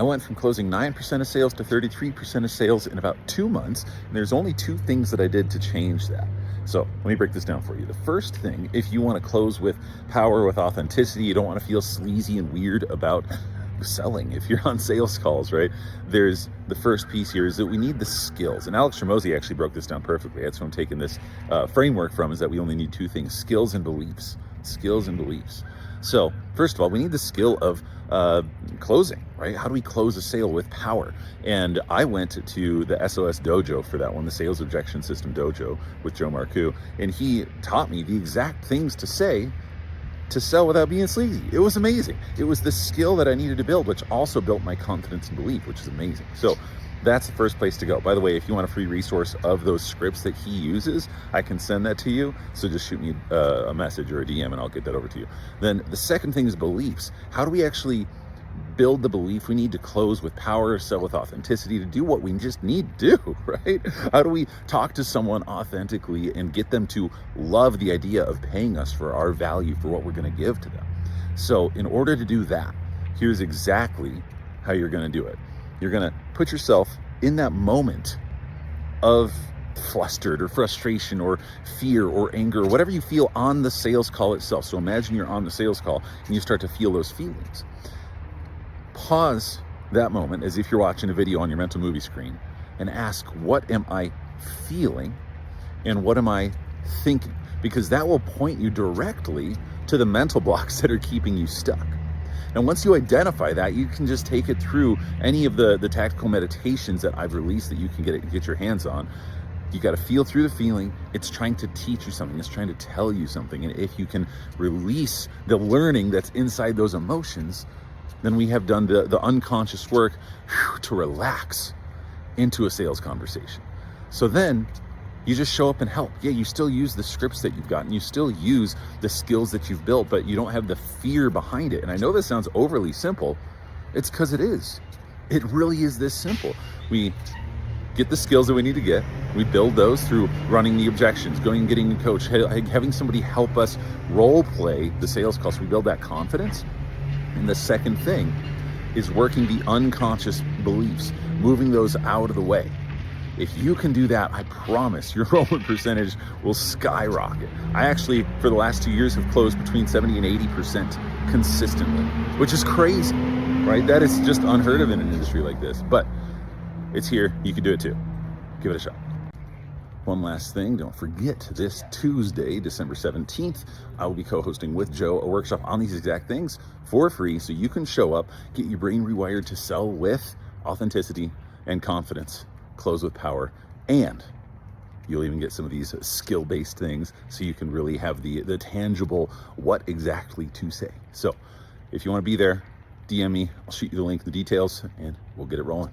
I went from closing 9% of sales to 33% of sales in about 2 months. And there's only 2 things that I did to change that. So let me break this down for you. The first thing, if you want to close with power, with authenticity, you don't want to feel sleazy and weird about selling if you're on sales calls, right? There's the first piece here is that we need the skills. And Alex Hormozy actually broke this down perfectly. That's what I'm taking this framework from, is that we only need 2 things: skills and beliefs. Skills and beliefs. So first of all, we need the skill of closing, right? How do we close a sale with power? And I went to the SOS dojo for that one, the Sales Objection System dojo with Joe Marcoux, and he taught me the exact things to say to sell without being sleazy. It was amazing. It was the skill that I needed to build, which also built my confidence and belief, which is amazing. So that's the first place to go. By the way, if you want a free resource of those scripts that he uses, I can send that to you. So just shoot me a message or a DM and I'll get that over to you. Then the second thing is beliefs. How do we actually build the belief we need to close with power, sell with authenticity, to do what we just need to do, right? How do we talk to someone authentically and get them to love the idea of paying us for our value, for what we're going to give to them? So in order to do that, here's exactly how you're going to do it. You're going to put yourself in that moment of flustered or frustration or fear or anger, or whatever you feel on the sales call itself. So imagine you're on the sales call and you start to feel those feelings. Pause that moment as if you're watching a video on your mental movie screen and ask, what am I feeling and what am I thinking? Because that will point you directly to the mental blocks that are keeping you stuck. And once you identify that, you can just take it through any of the tactical meditations that I've released that you can get your hands on. You got to feel through the feeling. It's trying to teach you something. It's trying to tell you something. And if you can release the learning that's inside those emotions, then we have done the unconscious work to relax into a sales conversation. So then you just show up and help. Yeah, you still use the scripts that you've gotten. You still use the skills that you've built, but you don't have the fear behind it. And I know this sounds overly simple. It's because it is. It really is this simple. We get the skills that we need to get. We build those through running the objections, going and getting a coach, having somebody help us role play the sales call. So we build that confidence. And the second thing is working the unconscious beliefs, moving those out of the way. If you can do that, I promise your enrollment percentage will skyrocket. I actually, for the last 2 years, have closed between 70 and 80% consistently, which is crazy, right? That is just unheard of in an industry like this, but it's here. You can do it too. Give it a shot. One last thing, don't forget, this Tuesday, December 17th, I will be co-hosting with Joe a workshop on these exact things for free, so you can show up, get your brain rewired to sell with authenticity and confidence, close with power, and you'll even get some of these skill-based things so you can really have the tangible what exactly to say. So if you want to be there, DM me, I'll shoot you the link, the details, and we'll get it rolling.